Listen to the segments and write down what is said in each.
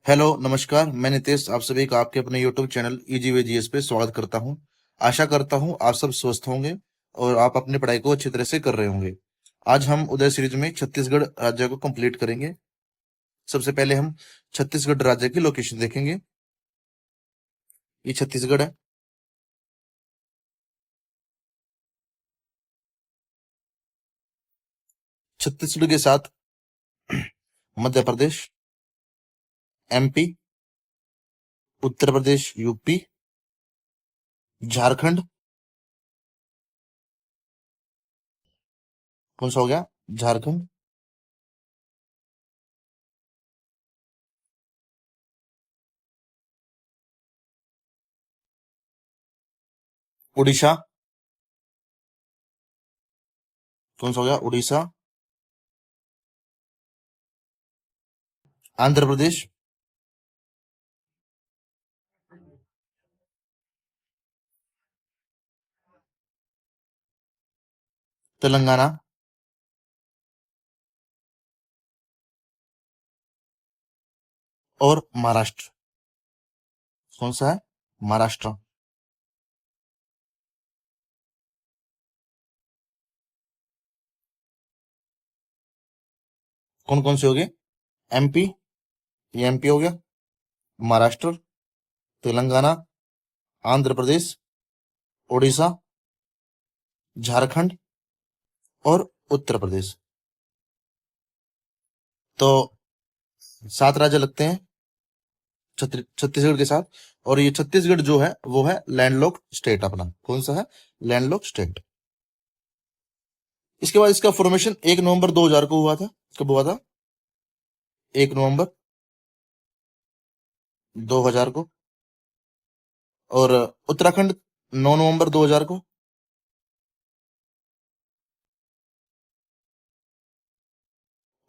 Hello नमस्कार। मैं नितेश आप सभी का आपके अपने YouTube channel easy way GS पे स्वागत करता हूं। आशा करता हूं आप सब स्वस्थ होंगे और आप अपनी पढ़ाई को अच्छी तरह से कर रहे होंगे। आज हम उदय सीरीज में छत्तीसगढ़ राज्य को कंप्लीट करेंगे। सबसे पहले हम छत्तीसगढ़ राज्य की लोकेशन देखेंगे। ये छत्तीसगढ़ है। छत्तीसगढ़ के साथ मध्य प्रदेश, एमपी, उत्तर प्रदेश, यूपी, झारखंड, कौन सा हो गया, झारखंड, उड़ीसा, कौन सा हो गया, उड़ीसा, आंध्र प्रदेश, तेलंगाना और महाराष्ट्र। कौन सा है, महाराष्ट्र। कौन कौन से हो गए, एमपी, ये एमपी हो गया, महाराष्ट्र, तेलंगाना, आंध्र प्रदेश, उड़ीसा, झारखंड और उत्तर प्रदेश। तो 7 राज्य लगते हैं छत्तीसगढ़ के साथ। और ये छत्तीसगढ़ जो है वो है लैंडलॉक्ड स्टेट अपना। कौन सा है, लैंडलॉक्ड स्टेट। इसके बाद इसका फॉर्मेशन 1 नवंबर 2000 को हुआ था। कब हुआ था, 1 नवंबर 2000 को। और उत्तराखंड 9 नवंबर 2000 को।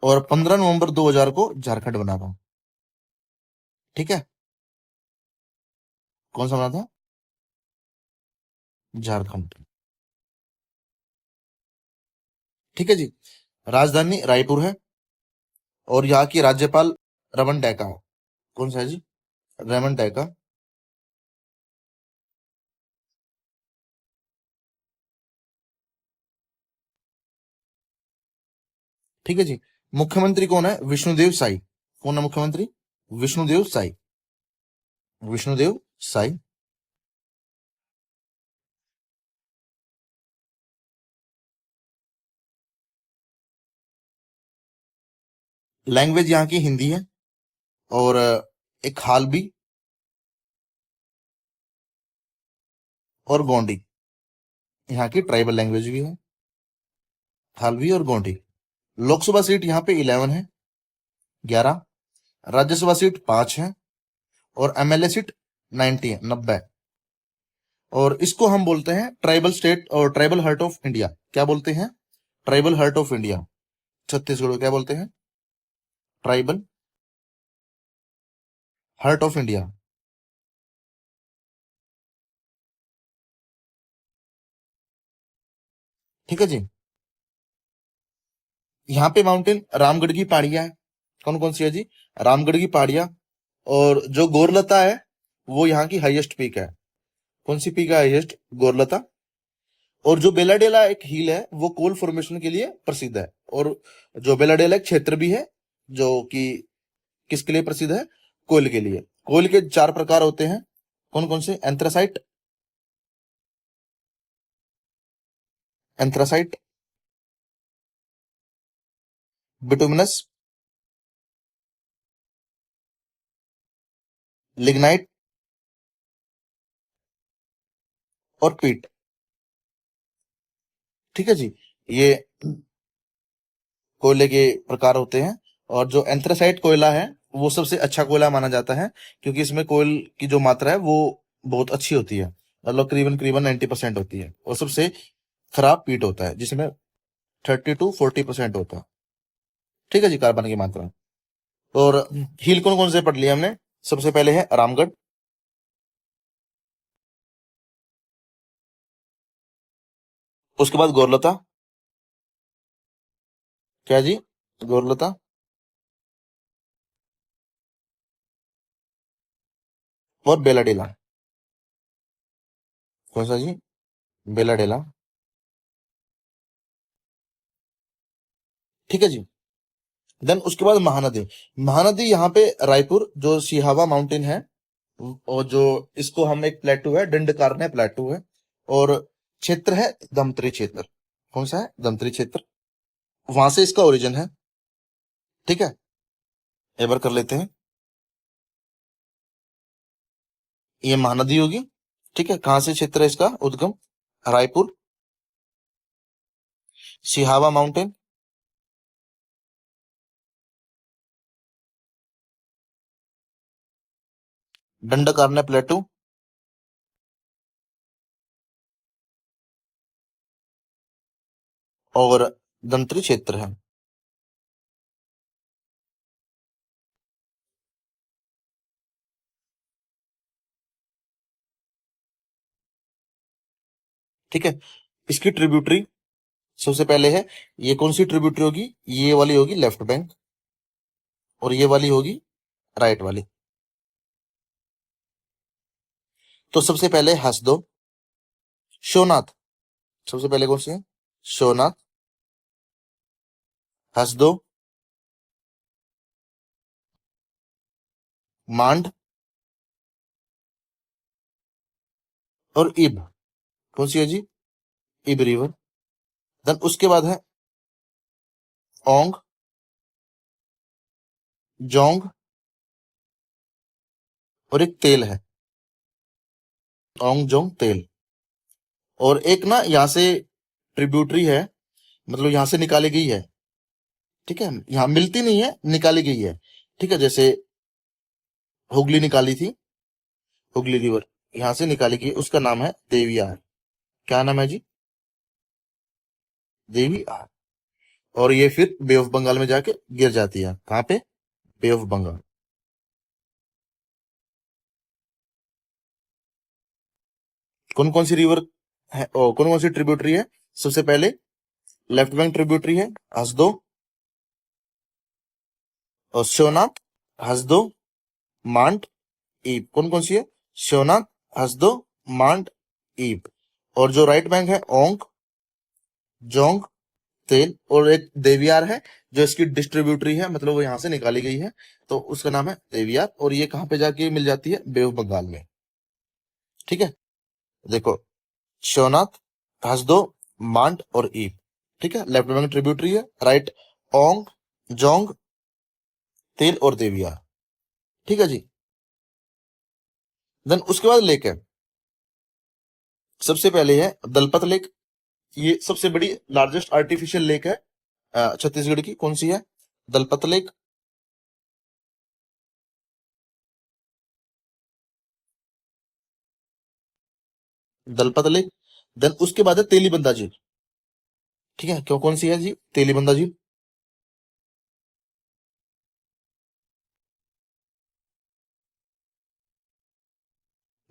और 15 नवंबर 2000 को झारखंड बना था। ठीक है, कौन सा बना था, झारखंड। ठीक है जी। राजधानी रायपुर है और यहाँ की राज्यपाल रमन डैका है। कौन सा है जी, रमन डैका। ठीक है जी। मुख्यमंत्री कौन है, विष्णुदेव साई। कौन है मुख्यमंत्री, विष्णुदेव साई। विष्णुदेव साई। लैंग्वेज यहाँ की हिंदी है। और एक हालबी और गोंडी यहाँ की ट्राइबल लैंग्वेज भी है। हालबी और गोंडी। लोकसभा सीट यहाँ पे 11 है, 11। राज्यसभा सीट 5 है। और एमएलए सीट 90 है, 90। और इसको हम बोलते हैं ट्राइबल स्टेट और ट्राइबल हार्ट ऑफ इंडिया। क्या बोलते हैं, tribal heart of India. Chhattisgarh को क्या बोलते हैं, ट्राइबल हार्ट ऑफ इंडिया। ठीक है जी। यहाँ पे माउंटेन रामगढ़ की पहाड़ियां है। कौन कौन सी है जी, रामगढ़ की पहाड़ियां। और जो गोरलता है वो यहाँ की हाईएस्ट पीक है। कौन सी पीक है हाईएस्ट, गोरलता। और जो बेलाडेला एक हिल है वो कोल फॉर्मेशन के लिए प्रसिद्ध है। और जो बेलाडेला एक क्षेत्र भी है जो कि किसके लिए प्रसिद्ध है, कोयल के लिए। कोयल के 4 प्रकार होते हैं। कौन कौन से, एंथ्रासाइट, एंथ्रासाइट, बिटुमिनस, लिग्नाइट और पीट। ठीक है जी। ये कोयले के प्रकार होते हैं। और जो एंथ्रासाइट कोयला है वो सबसे अच्छा कोयला माना जाता है क्योंकि इसमें कोयल की जो मात्रा है वो बहुत अच्छी होती है। मतलब करीबन करीबन 90% होती है। और सबसे खराब पीट होता है जिसमें 30 to 40% होता है। ठीक है जी, कार्बन की मात्रा। और हिल कौन कौन से पढ़ लिए हमने, सबसे पहले है रामगढ़। उसके बाद गौरलता। क्या जी, गौरलता। और बेलाडेला। कौन सा जी? बेलाडेला। ठीक है जी। देन उसके बाद महानदी। महानदी यहाँ पे रायपुर जो सिहावा माउंटेन है, और जो इसको हम एक प्लेटू है, दंडकारण्य प्लेटू है, और क्षेत्र है दमतरी क्षेत्र। कौन सा है? दमतरी क्षेत्र। वहां से इसका ओरिजिन है। ठीक है, एक बार कर लेते हैं। ये महानदी होगी। ठीक है, कहां से क्षेत्र है इसका उद्गम? रायपुर, सिहावा माउंटेन, दंडकारण्य प्लेटू, और दंतरी क्षेत्र है। ठीक है, इसकी ट्रिब्यूटरी सबसे पहले है, ये कौन सी ट्रिब्यूटरी होगी? ये वाली होगी लेफ्ट बैंक, और ये वाली होगी राइट वाली। तो सबसे पहले हसदो, शोनाथ। सबसे पहले कौन सी है? शोनाथ, हसदो, मांड, और इब। कौन सी है जी? इब रिवर। देन उसके बाद है ओंग, जोंग, और एक तेल है, ओंग जोंग तेल। और एक ना यहाँ से ट्रिब्यूटरी है, मतलब यहाँ से निकाली गई है। ठीक है, यहाँ मिलती नहीं है, निकाली गई है। ठीक है, जैसे हुगली निकाली थी, हुगली रिवर यहाँ से निकाली गई, उसका नाम है देवियार। क्या नाम है जी? देवियार। और ये फिर बे ऑफ बंगाल में जाके गिर जाती है। कहाँ पे? बे ऑफ बंगाल। कौन कौन सी रिवर है, कौन कौन सी ट्रिब्यूटरी है? सबसे पहले लेफ्ट बैंक ट्रिब्यूटरी है, हसदो और शिवनाथ, हसदो, मांड, ईप। कौन कौन सी है? शिवनाथ, हसदो, मांड, ईप। और जो राइट बैंक है, ओंग, जोंग, तेल, और एक देवियार है, जो इसकी डिस्ट्रीब्यूटरी है, मतलब वो यहाँ से निकाली गई है, तो उसका नाम है देवियार। और ये कहाँ पे जाके मिल जाती है? बे ऑफ बंगाल में। ठीक है, देखो, शिवनाथ, हसदो, मांड और ईप। ठीक है, लेफ्ट बैंक ट्रिब्यूटरी है, राइट ओंग, जोंग, तेल और देवियार। ठीक है जी। देन उसके बाद लेक है। सबसे पहले है दलपत लेक। ये सबसे बड़ी लार्जेस्ट आर्टिफिशियल लेक है छत्तीसगढ़ की। कौन सी है? Dalpat lake. Dalpat lake. Then उसके बाद है तेलीबंदा झील। ठीक है, क्यों, कौन सी है जी? तेलीबंदा झील,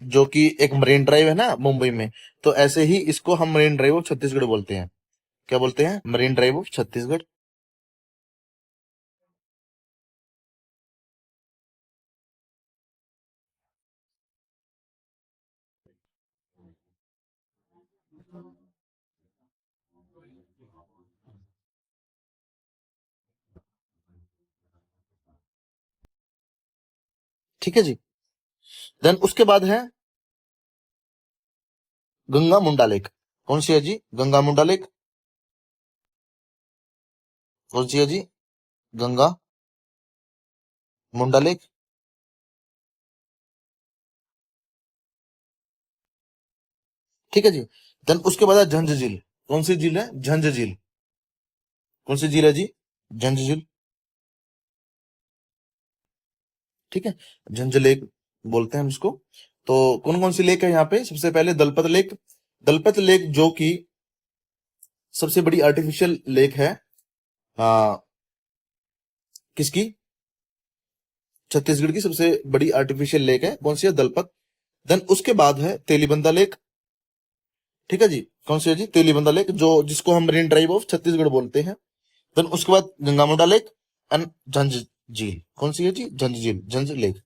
जो कि एक मरीन ड्राइव है ना मुंबई में, तो ऐसे ही इसको हम मरीन ड्राइव ऑफ छत्तीसगढ़ बोलते हैं। क्या बोलते हैं? Marine drive of Chhattisgarh. ठीक है जी। देन उसके बाद है गंगा मुंडा लेक। कौन सी है जी? गंगा मुंडा लेक। कौन सी है जी? गंगा मुंडा लेक। ठीक है जी। देन उसके बाद है झंझ झील। कौन सी झील है? झंझ झील। कौन सी झील है जी? झंझ झील। ठीक है, झंझ लेक बोलते हैं हम इसको। तो कौन कौन सी लेक है यहाँ पे? सबसे पहले दलपत लेक। दलपत लेक जो कि सबसे बड़ी आर्टिफिशियल लेक है, आ, किसकी? छत्तीसगढ़ की सबसे बड़ी आर्टिफिशियल लेक है। कौन सी है? दलपत। देन उसके बाद है तेलीबंदा लेक। ठीक है जी, कौन सी है जी? तेलीबंदा लेक, जो जिसको हम मरीन ड्राइव ऑफ छत्तीसगढ़ बोलते हैं। देन उसके बाद गंगामुंडा लेक एंड झंझ झील। कौन सी है जी? झंझ झील, झंझ लेक।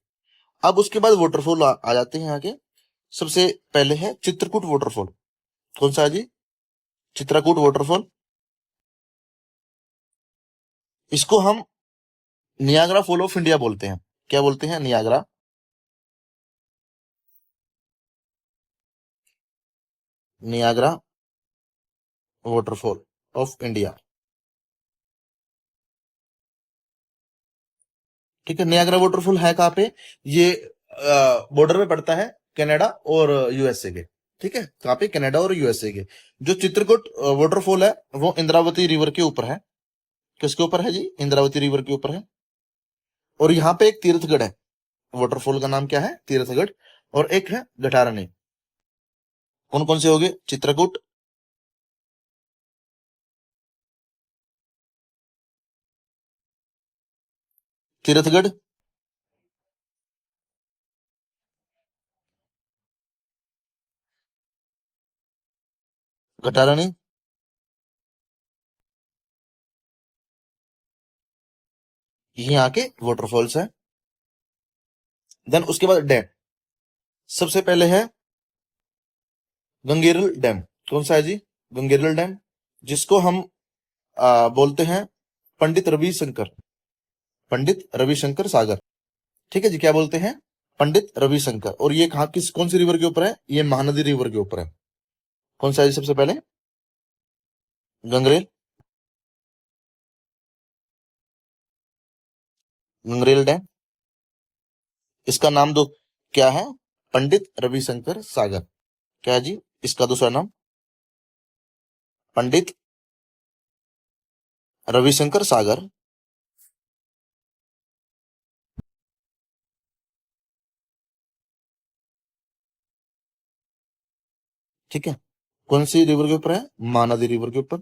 अब उसके बाद वाटरफॉल आ जाते हैं आगे। सबसे पहले है चित्रकूट वाटरफॉल। कौन सा है जी? चित्रकूट वाटरफॉल। इसको हम नियाग्रा फॉल ऑफ इंडिया बोलते हैं। क्या बोलते हैं? Niagara, Niagara waterfall of India. ठीक है, नियाग्रा वाटरफॉल है कहाँ पे? ये बॉर्डर पे पड़ता है कनाडा और यूएसए के। ठीक है, कहाँ पे? कनाडा और यूएसए के। जो चित्रकूट वाटरफॉल है वो इंद्रावती रिवर के ऊपर है। किसके ऊपर है जी? इंद्रावती रिवर के ऊपर है। और यहाँ पे एक तीर्थगढ़ है। वाटरफॉल का नाम क्या है? तीर्थगढ़। और एक है घटारनी। कौन कौन से हो गए? चित्रकूट, तीर्थगढ़, घटारनी। ये यहाँ के वाटरफॉल्स है। देन उसके बाद डैम। सबसे पहले है गंगेरल डैम। कौन सा है जी? गंगेरल डैम, जिसको हम बोलते हैं पंडित रविशंकर, पंडित रविशंकर सागर। ठीक है जी, क्या बोलते हैं? पंडित रविशंकर। और ये कहाँ, किस, कौन सी रिवर के ऊपर है? ये महानदी रिवर के ऊपर है। कौन सा है जी? सबसे पहले गंगरेल, गंगरेल डैम। इसका नाम दो, क्या है? पंडित रविशंकर सागर। क्या है जी इसका दूसरा नाम? पंडित रविशंकर सागर। ठीक है, कौन सी रिवर के ऊपर है? महानदी रिवर के ऊपर।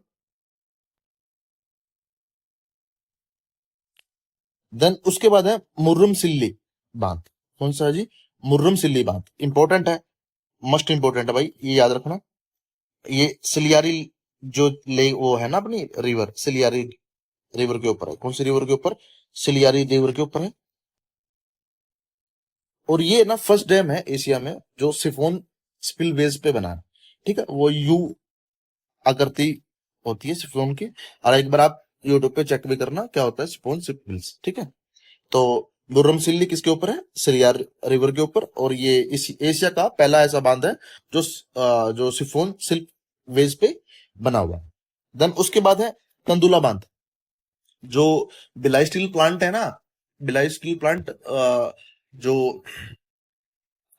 देन उसके बाद है मुर्रम सिल्ली बांध। कौन सा है जी? मुर्रम सिल्ली बांध। इंपॉर्टेंट है, मस्ट इंपॉर्टेंट है भाई, ये याद रखना। ये सिलियारी, जो ले वो है ना अपनी रिवर, सिलियारी रिवर के ऊपर है। कौन सी रिवर के ऊपर? सिलियारी रिवर के ऊपर है। और ये ना फर्स्ट डैम है एशिया में जो सिफोन स्पिलवेज पे बना है। ठीक है, वो यू आकृति होती है सिफोन की। और एक बार आप यूट्यूब पे चेक भी करना क्या होता है सिफोन स्पिल्स। ठीक है, तो दुर्रम सिल्ली किसके ऊपर है? सिलियार रिवर के ऊपर। और ये इस एशिया का पहला ऐसा बांध है जो जो सिफोन सिल्क वेज पे बना हुआ है। देन उसके बाद है कंदुला बांध। जो बिलाई स्टील प्लांट है ना, बिलाई स्टील प्लांट, जो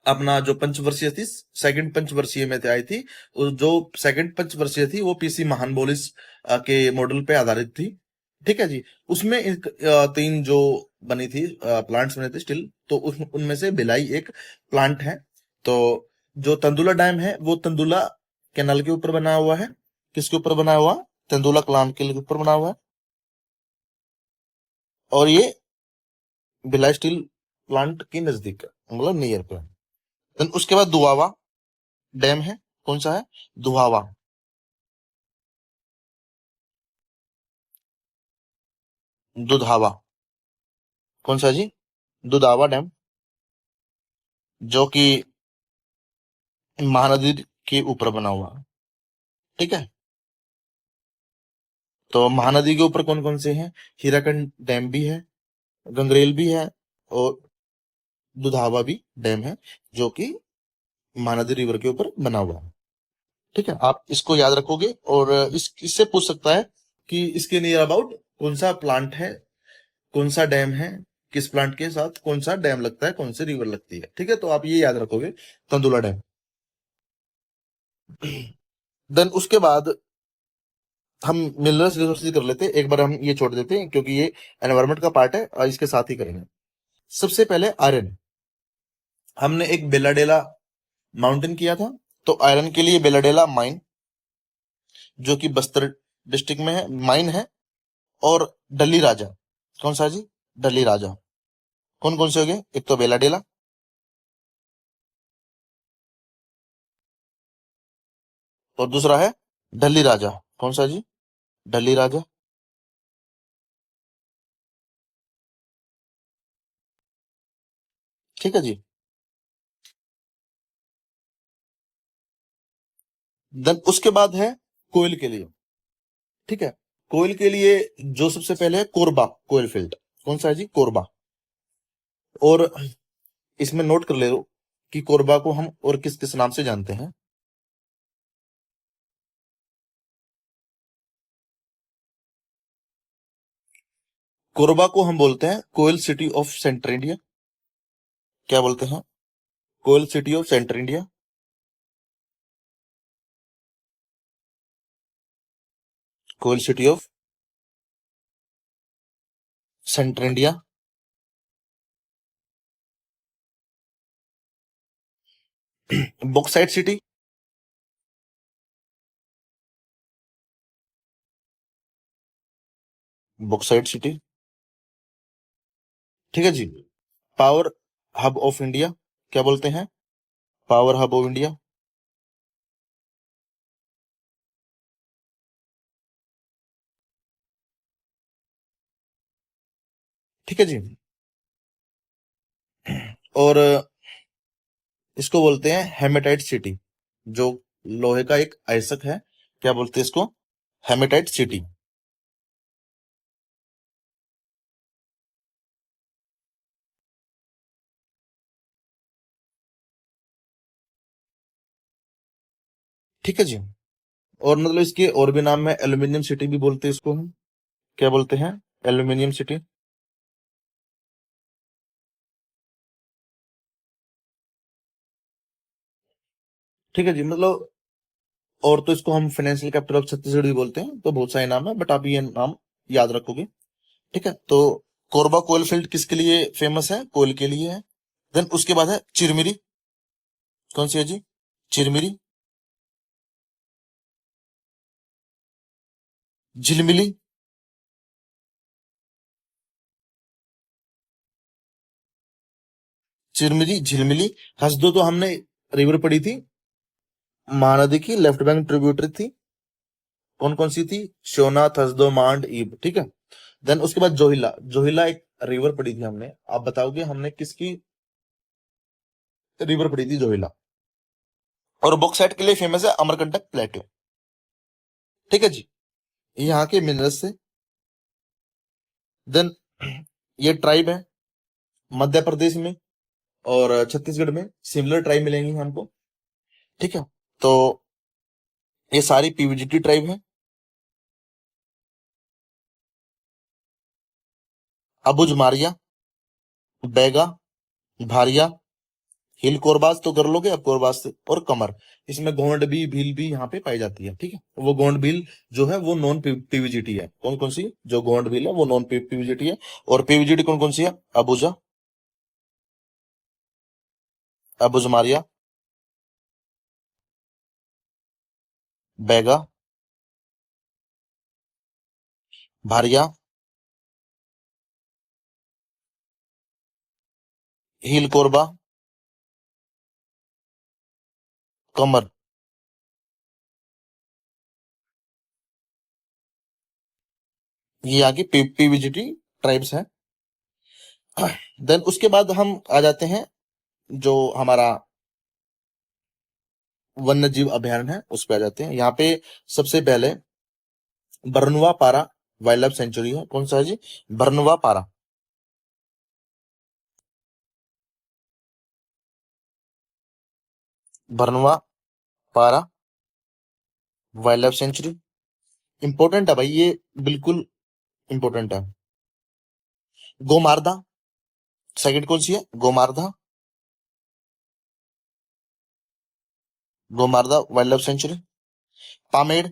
अपना जो पंचवर्षीय थी, सेकंड पंचवर्षीय में आई थी। जो सेकंड पंचवर्षीय थी वो पीसी महानबोलिस के मॉडल पे आधारित थी। ठीक है जी, उसमें तीन जो बनी थी, प्लांट्स बने थे स्टिल, तो उनमें से भिलाई एक प्लांट है। तो जो तंदुला डैम है वो तंदुला कैनाल के ऊपर बना हुआ है। किसके ऊपर बना हुआ? तंदुला कैनाल के ऊपर बना हुआ है। और ये भिलाई स्टील प्लांट के नजदीक है, मतलब नियर पे। देन उसके बाद दुआवा डैम है। कौन सा है? दुहावा, दुधावा। कौन सा जी? दुधावा डैम, जो कि महानदी के ऊपर बना हुआ है। ठीक है, तो महानदी के ऊपर कौन कौन से हैं? हीराकंड डैम भी है, गंगरेल भी है, और दुधावा भी डैम है, जो कि महानदी रिवर के ऊपर बना हुआ है। ठीक है, आप इसको याद रखोगे। और इससे पूछ सकता है कि इसके नियर अबाउट कौन सा प्लांट है, कौन सा डैम है, किस प्लांट के साथ कौन सा डैम लगता है, कौन सी रिवर लगती है। ठीक है, तो आप ये याद रखोगे, तंदुला डैम। देन उसके बाद हम मिनरल्स रिसोर्सेज कर लेते हैं। एक बार हम ये छोड़ देते हैं क्योंकि ये एनवायरनमेंट का पार्ट है, और इसके साथ ही करेंगे। सबसे पहले आयरन। हमने एक बेलाडेला माउंटेन किया था, तो आयरन के लिए बेलाडेला माइन, जो कि बस्तर डिस्ट्रिक्ट में है, माइन है। और डली राजा। कौन सा जी? डली राजा। कौन कौन से हो गए? एक तो बेलाडेला, और दूसरा है डली राजा। कौन सा जी? डली राजा। ठीक है जी। देन उसके बाद है कोयल के लिए। ठीक है, कोयल के लिए जो सबसे पहले है कोरबा कोयल फील्ड। कौन सा है जी? कोरबा। और इसमें नोट कर ले लो कि कोरबा को हम और किस किस नाम से जानते हैं। कोरबा को हम बोलते हैं कोयल सिटी ऑफ सेंट्रल इंडिया। क्या बोलते हैं? कोयल सिटी ऑफ सेंट्रल इंडिया। कोयल city of central India. Bauxite city. Bauxite city. ठीक है जी। Power hub of India. क्या बोलते हैं? Power hub of India. ठीक है जी। और इसको बोलते हैं हेमेटाइट सिटी, जो लोहे का एक अयस्क है। क्या बोलते हैं इसको? Hematite city. ठीक है जी। और मतलब इसके और भी नाम है, एल्यूमिनियम सिटी भी बोलते हैं इसको हम। क्या बोलते हैं? Aluminium city. ठीक है जी। मतलब और तो इसको हम फाइनेंशियल कैपिटल ऑफ छत्तीसगढ़ भी बोलते हैं, तो बहुत सारे नाम है, बट आप ये नाम याद रखोगे। ठीक है, तो कोरबा कोयल फील्ड किसके लिए फेमस है? कोयल के लिए है। देन उसके बाद है चिरमिरी। कौन सी है जी? चिरमिरी। झिलमिली। चिरमिरी, झिलमिली। हसदो तो हमने रिवर पढ़ी थी, महानदी की लेफ्ट बैंक ट्रिब्यूटरी थी। कौन कौन सी थी? शोना, थसदो, मांड, ईब। ठीक है। देन उसके बाद जोहिला। जोहिला एक रिवर पढ़ी थी हमने, आप बताओगे हमने किसकी रिवर पढ़ी थी? जोहिला। और बॉक्साइट के लिए फेमस है अमरकंटक प्लेट्यू। ठीक है जी। यहाँ के मिनरल्स से। देन ये ट्राइब है मध्य प्रदेश में और छत्तीसगढ़ में, सिमिलर ट्राइब मिलेंगी हमको। ठीक है, तो ये सारी पीवीजीटी ट्राइब है। अबुज मारिया, बैगा, भारिया, हिल कोरबास तो कर लोगे अब, कोरबास से, और कमर। इसमें गोंड भी भील भी यहाँ पे पाई जाती है। ठीक है, वो गोंड भील जो है वो नॉन पीवीजीटी है। कौन कौन सी? जो गोंड भील है वो नॉन पीवीजीटी है। और पीवीजीटी कौन कौन सी है? अबुजा, अबुज मारिया, बैगा, भारिया, हिल कोरबा, कमर। ये आगे पीवीजीटी ट्राइब्स हैं। देन उसके बाद हम आ जाते हैं जो हमारा वन्य जीव अभयारण्य है उस पे आ जाते हैं। यहाँ पे सबसे पहले बरनुआ पारा वाइल्ड लाइफ सेंचुरी है। कौन सा है जी? बरनुआ पारा। बरनुआ पारा वाइल्ड लाइफ सेंचुरी। इंपॉर्टेंट है भाई ये, बिल्कुल इंपॉर्टेंट है। गोमार्धा सेकंड कौन सी है? Gomardha. Gomardha wildlife sanctuary. Pamed,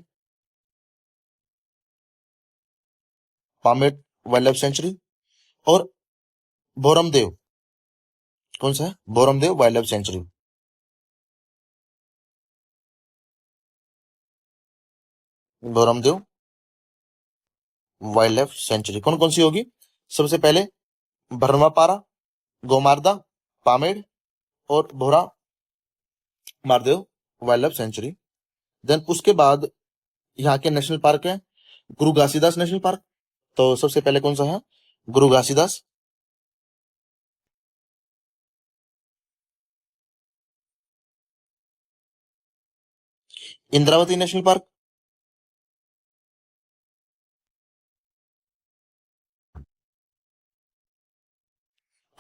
Pamed wildlife sanctuary. और बोरमदेव। कौन सा है? Bhoramdev wildlife sanctuary. Bhoramdev wildlife sanctuary कौन कौन सी होगी? सबसे पहले बरनवा पारा, गोमार्दा, पामेड़ और भोरा मारदेव वाइल्ड लाइफ सेंचुरी। देन उसके बाद यहाँ के नेशनल पार्क है गुरु घासीदास नेशनल पार्क। तो सबसे पहले कौन सा है? Guru Ghasidas. Indravati national park,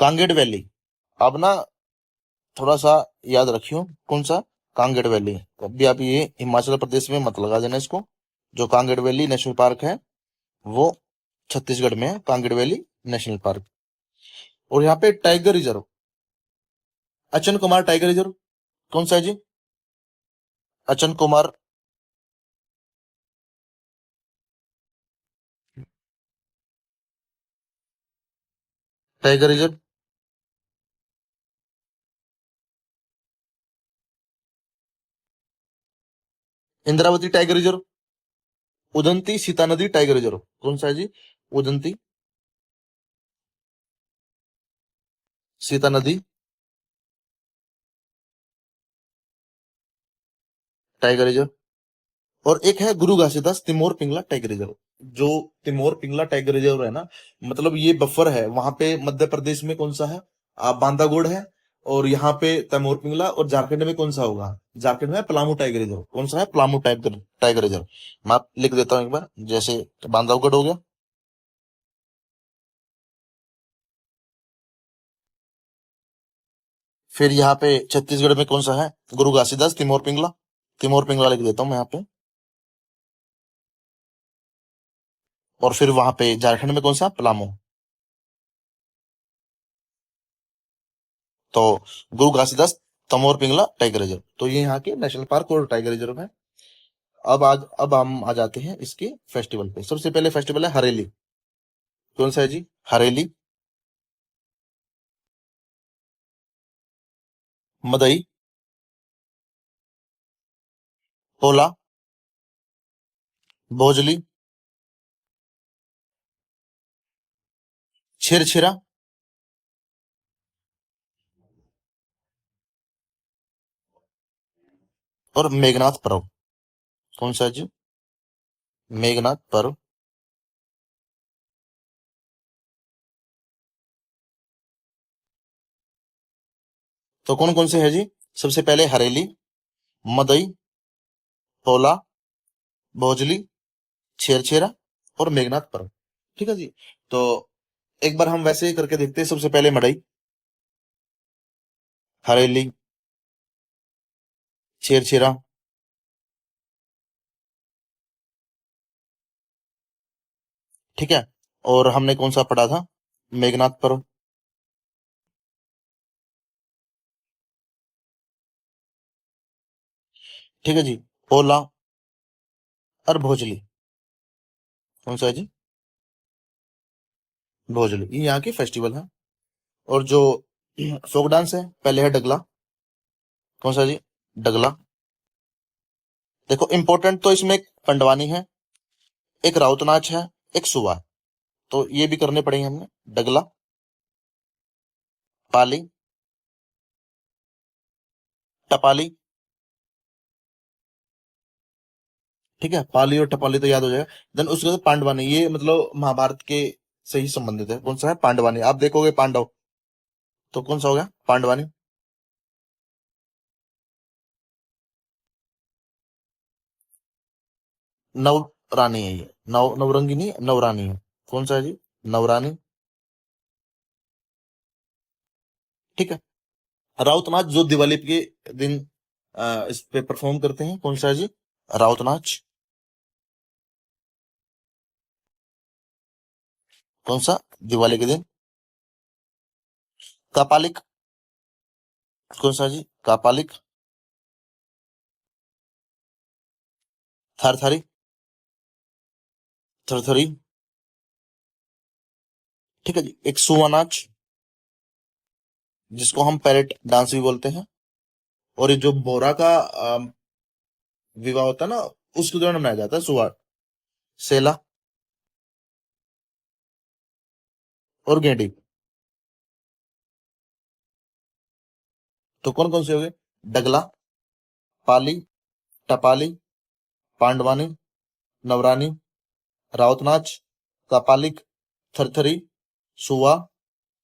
Kanger valley. अब ना थोड़ा सा याद रखियो, कौन सा, कांगेड़ वैली। कभी आप ये हिमाचल प्रदेश में मत लगा देना इसको। जो कांगेड़ वैली नेशनल पार्क है वो छत्तीसगढ़ में है, कांगेड़ वैली नेशनल पार्क। और यहाँ पे tiger reserve, Achanakmar tiger reserve, कौन सा है जी? Achanakmar tiger reserve, Indravati tiger reserve, Udanti Sitanadi tiger reserve, कौन सा है जी? Udanti Sitanadi tiger reserve. और एक है गुरु घासीदास तिमोर पिंगला टाइगर रिजर्व। जो तिमोर पिंगला टाइगर रिजर्व है ना, मतलब ये बफर है वहां पे। मध्य प्रदेश में कौन सा है? बांदागुड़ है। और यहाँ पे तैमूर पिंगला। और झारखंड में कौन सा होगा? झारखंड में पलामू टाइगर रिजर्व। कौन सा है? Palamu tiger tiger reserve. मैं आप लिख देता हूँ एक बार, जैसे बांधवगढ़ हो गया। फिर यहाँ पे छत्तीसगढ़ में कौन सा है? गुरु घासीदास तिमोर पिंगला। तिमोर पिंगला लिख देता हूँ मैं यहाँ पे। और फिर वहां पे झारखंड में कौन सा? पलामू। तो गुरु घासीदास तमोर पिंगला टाइगर रिजर्व, तो ये यहाँ के नेशनल पार्क और टाइगर रिजर्व है। अब हम आ जाते हैं इसके फेस्टिवल पे। सबसे पहले फेस्टिवल है हरेली। कौन सा है जी? हरेली, मदई, पोला, भोजली, छिरछिरा और मेघनाथ पर्व। कौन सा है जी? मेघनाथ पर्व। तो कौन कौन से है जी? सबसे पहले हरेली, मदई, पोला, भोजली, छेरछेरा और मेघनाथ पर्व। ठीक है जी। तो एक बार हम वैसे ही करके देखते हैं। सबसे पहले मड़ई, हरेली, छेरछेरा। ठीक है। और हमने कौन सा पढ़ा था? मेघनाथ पर्व। ठीक है जी। पोला और भोजली, कौन सा है जी? भोजली, ये यहाँ की फेस्टिवल है। और जो फोक डांस है, पहले है डगला। कौन सा जी? डगला। देखो इंपॉर्टेंट तो इसमें एक पंडवानी है, एक राउत नाच है, एक सुवा। तो ये भी करने पड़ेंगे हमने। डगला, पाली, टपाली। ठीक है, पाली और टपाली तो याद हो जाएगा। देन उसके बाद पांडवानी, ये मतलब महाभारत के से ही संबंधित है। कौन सा है? पांडवानी। आप देखोगे पांडव, तो कौन सा हो गया? पांडवानी। नव रानी है ये। नवरंगी नहीं, नवरानी है। कौन सा है जी? नवरानी। ठीक है। राउत नाच जो दिवाली के दिन इस पे परफॉर्म करते हैं, कौन सा है जी? राउत नाच। कौन सा? दिवाली के दिन। कापालिक। कौन सा जी? कापालिक। थरथरी, थरथरी। ठीक है जी। एक सुआ नाच, जिसको हम पैरेट डांस भी बोलते हैं। और ये जो बोरा का विवाह होता है ना, उसके दौरान मनाया जाता है सुआ। सेला और गेंडी। तो कौन कौन से हो गए? डगला, पाली, टपाली, पांडवानी, नवरानी, राउत नाच, कापालिक, थरथरी, सुआ,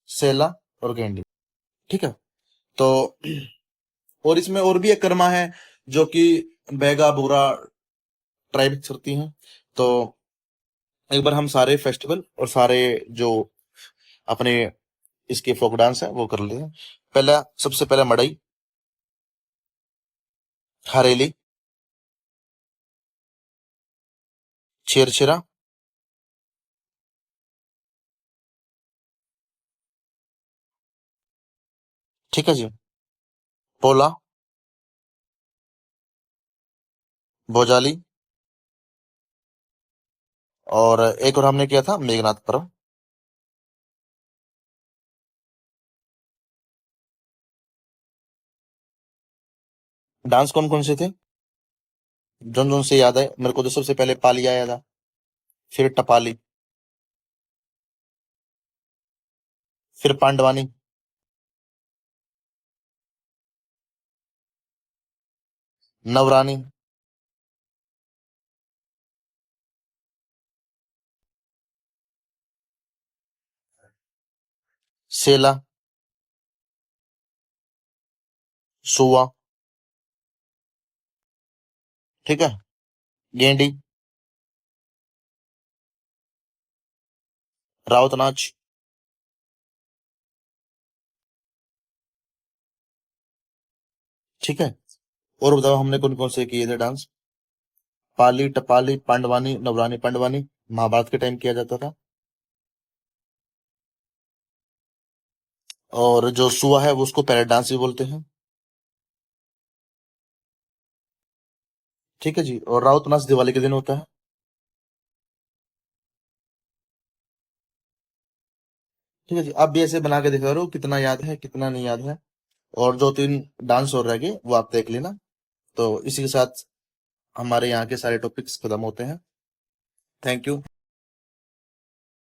सेला और गेंडी। ठीक है। तो और इसमें और भी एक कर्मा है, जो कि बैगा बुरा ट्राइब करती हैं। तो एक बार हम सारे फेस्टिवल और सारे जो अपने इसके फोक डांस है वो कर लेते हैं। पहला, सबसे पहला मड़ई, हरेली, छेरछेरा, ठीक है जी, पोला, भोजाली, और एक और हमने किया था मेघनाथ पर्व। डांस कौन कौन से थे? जोन जोन से याद है मेरे को, तो सबसे पहले पाली आया था, फिर टपाली, फिर पांडवानी, नवरानी, सेला, सुआ, ठीक है, गेंडी, राउत नाच, ठीक है। और बताओ हमने कौन कौन से किए थे डांस? पाली, टपाली, पांडवानी, नवरानी, पांडवानी महाभारत के टाइम किया जाता था। और जो सुआ है वो उसको पैरेड डांस भी बोलते हैं, ठीक है जी। और राउत नाच दिवाली के दिन होता है। ठीक है जी, आप भी ऐसे बना के दिखा रहे हो, कितना याद है कितना नहीं याद है। और जो तीन डांस और रह गए वो आप देख लेना। तो इसी के साथ हमारे यहाँ के सारे टॉपिक्स खत्म होते हैं। Thank you.